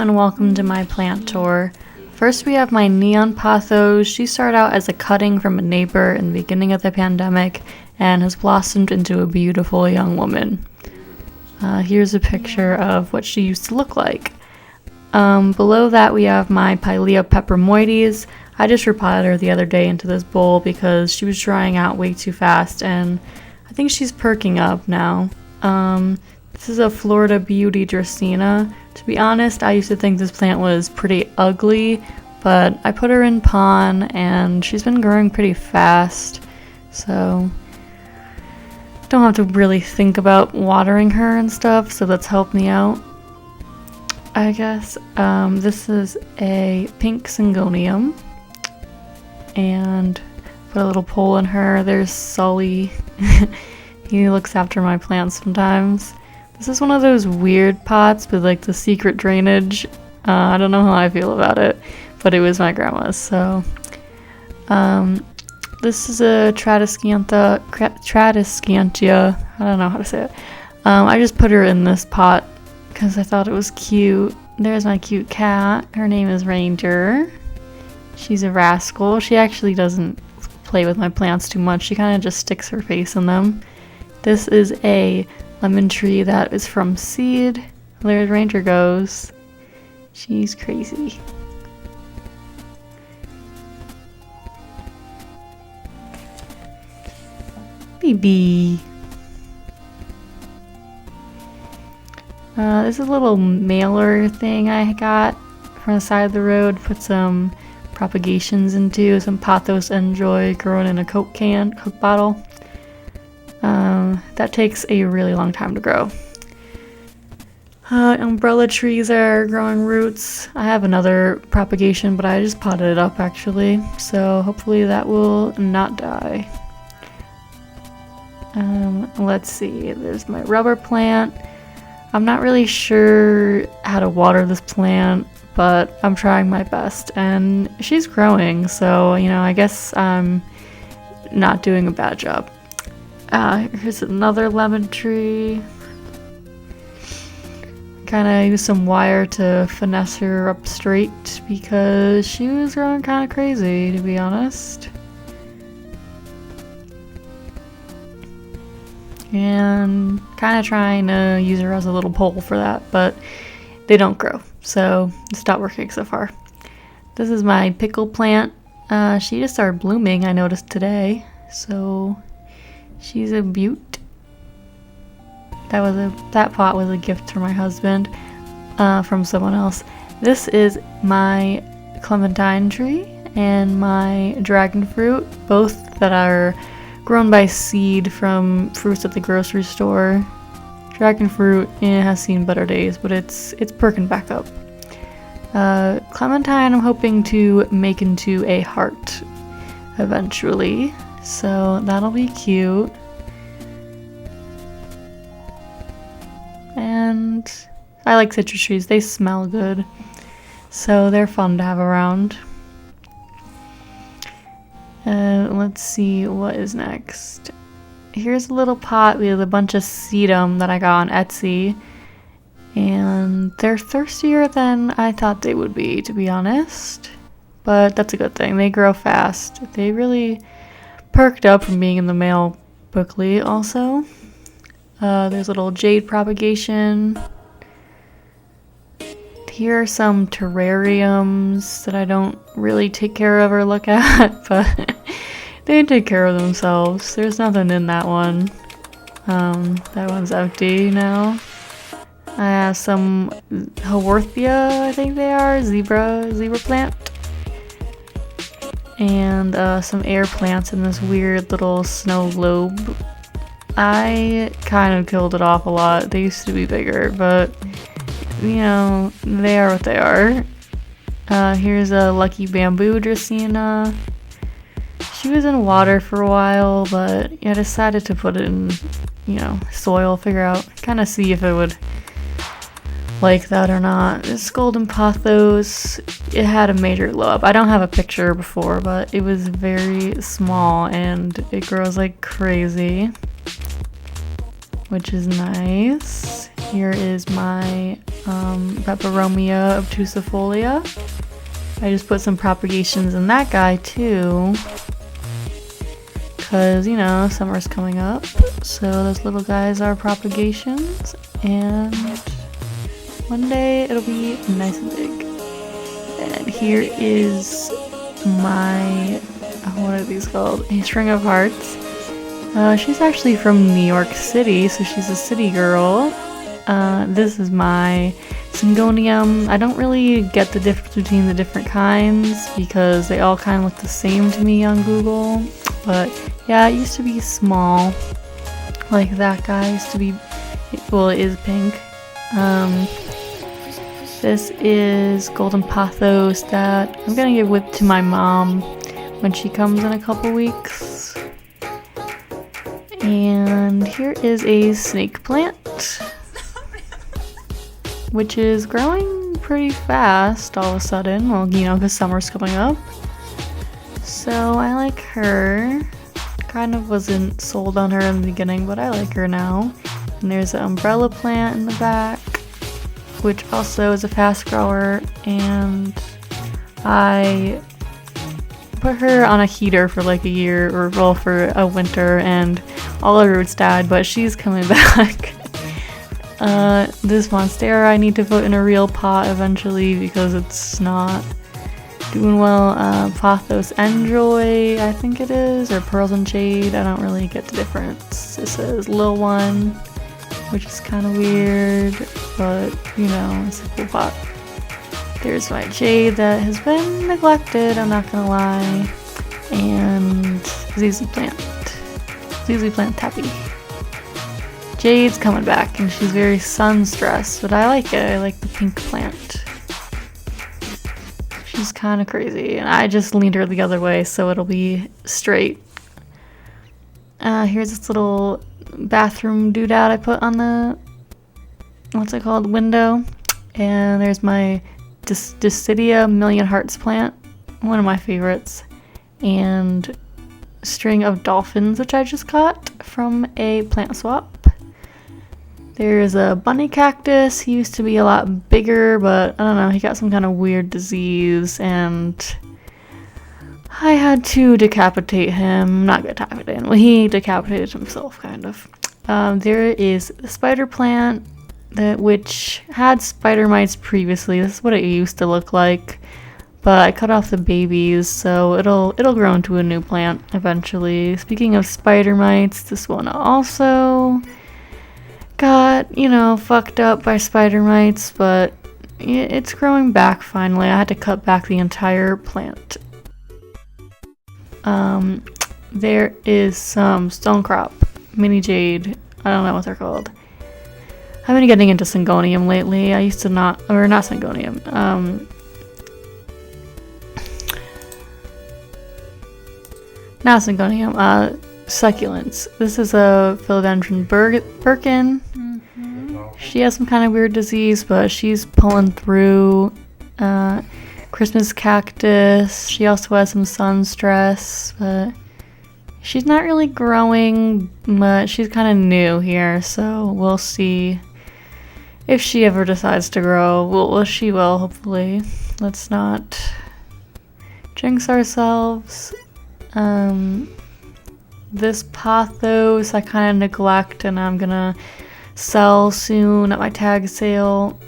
and welcome to my plant tour. First we have my neon pothos. She started out as a cutting from a neighbor in the beginning of the pandemic and has blossomed into a beautiful young woman. Here's a picture of what she used to look like. Below that we have my Pilea Peperomoides. I just repotted her the other day into this bowl because she was drying out way too fast and I think she's perking up now. This is a Florida Beauty Dracaena. To be honest, I used to think this plant was pretty ugly, but I put her in pon and she's been growing pretty fast, so don't have to really think about watering her and stuff, so that's helped me out, I guess. This is a pink Syngonium, and put a little pole in her. There's Sully. He looks after my plants sometimes. This is one of those weird pots with like the secret drainage. I don't know how I feel about it, but it was my grandma's, so. This is a Tradescantia. I don't know how to say it. I just put her in this pot because I thought it was cute. There's my cute cat. Her name is Ranger. She's a rascal. She actually doesn't play with my plants too much. She kind of just sticks her face in them. This is a lemon tree that is from seed. There Ranger goes. She's crazy. Baby. This is a little mailer thing I got from the side of the road. Put some propagations into, some Pothos njoy growing in a Coke bottle. That takes a really long time to grow. Umbrella trees are growing roots. I have another propagation, but I just potted it up actually, so hopefully that will not die. Let's see, there's my rubber plant. I'm not really sure how to water this plant, but I'm trying my best, and she's growing, so, you know, I guess I'm not doing a bad job. Here's another lemon tree. Kind of used some wire to finesse her up straight because she was growing kind of crazy, to be honest. And kind of trying to use her as a little pole for that, but they don't grow, so it's not working so far. This is my pickle plant. She just started blooming, I noticed today, so she's a beaut. That pot was a gift from my husband, from someone else. This is my Clementine Tree and my Dragonfruit, both that are grown by seed from fruits at the grocery store. Dragonfruit has seen better days, but it's perking back up. Clementine I'm hoping to make into a heart eventually, so that'll be cute. And I like citrus trees, they smell good, so they're fun to have around. Let's see what is next. Here's a little pot with a bunch of sedum that I got on Etsy, and they're thirstier than I thought they would be, to be honest, but that's a good thing. They grow fast. They really perked up from being in the mail quickly also. There's a little Jade propagation. Here are some terrariums that I don't really take care of or look at, but they take care of themselves. There's nothing in that one. That one's empty now. I have some Haworthia, I think they are, zebra plant. And some air plants in this weird little snow globe. I kind of killed it off a lot. They used to be bigger, but you know, they are what they are. Here's a lucky bamboo Dracaena. She was in water for a while, but I decided to put it in, you know, soil, kind of see if it would like that or not. This golden pothos, it had a major glow up. I don't have a picture before, but it was very small and it grows like crazy, which is nice. here is my Peperomia Obtusifolia. I just put some propagations in that guy too, because, you know, summer's coming up. So those little guys are propagations, and one day it'll be nice and big. And here is my, what are these called? A string of hearts. She's actually from New York City, so she's a city girl. This is my Syngonium. I don't really get the difference between the different kinds because they all kind of look the same to me on Google. But yeah, it used to be small. Like that guy used to be, well, it is pink. This is Golden Pothos that I'm gonna give with to my mom when she comes in a couple weeks. And here is a snake plant, which is growing pretty fast all of a sudden. Well, you know, because summer's coming up. So I like her. Kind of wasn't sold on her in the beginning, but I like her now. And there's an umbrella plant in the back, which also is a fast grower, and I put her on a heater for like a year, or well, for a winter, and all her roots died, but she's coming back. This Monstera I need to put in a real pot eventually because it's not doing well. Pothos njoy, I think it is, or Pearls and Jade, I don't really get the difference. This is Lil One, which is kind of weird, but you know, it's a cool pot. There's my Jade that has been neglected, I'm not gonna lie, and ZZ Plant Tappy. Jade's coming back, and she's very sun stressed, but I like it. I like the pink plant. She's kind of crazy, and I just leaned her the other way so it'll be straight. Here's this little bathroom doodad I put on the, what's it called, window. And there's my Dischidia Million Hearts plant, one of my favorites. And a string of dolphins, which I just got from a plant swap. There's a bunny cactus. He used to be a lot bigger, but I don't know, he got some kind of weird disease, and I had to decapitate him. Not decapitate him, well, he decapitated himself, kind of. There is the spider plant, which had spider mites previously. This is what it used to look like, but I cut off the babies, so it'll grow into a new plant eventually. Speaking of spider mites, this one also got, you know, fucked up by spider mites, but it's growing back finally. I had to cut back the entire plant. There is some stonecrop, mini jade, I don't know what they're called. I've been getting into Syngonium lately. I used to not Syngonium. Not Syngonium, succulents. This is a Philodendron Birkin. She has some kind of weird disease, but she's pulling through. Christmas cactus. She also has some sun stress, but she's not really growing much. She's kind of new here, so we'll see if she ever decides to grow. Well, she will, hopefully. Let's not jinx ourselves. This Pothos I kind of neglect, and I'm gonna sell soon at my tag sale.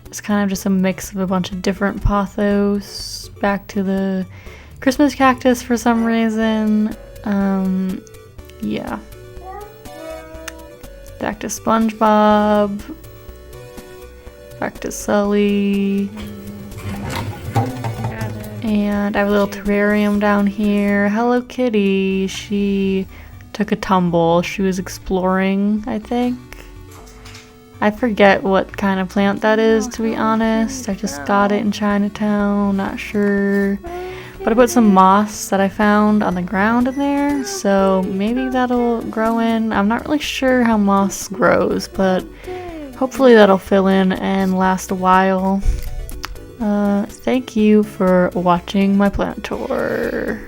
It's kind of just a mix of a bunch of different Pothos. Back to the Christmas cactus for some reason. Yeah. Back to SpongeBob. Back to Sully. And I have a little terrarium down here. Hello Kitty. She took a tumble. She was exploring, I think. I forget what kind of plant that is, to be honest. I just got it in Chinatown, not sure. But I put some moss that I found on the ground in there, so maybe that'll grow in. I'm not really sure how moss grows, but hopefully that'll fill in and last a while. Thank you for watching my plant tour.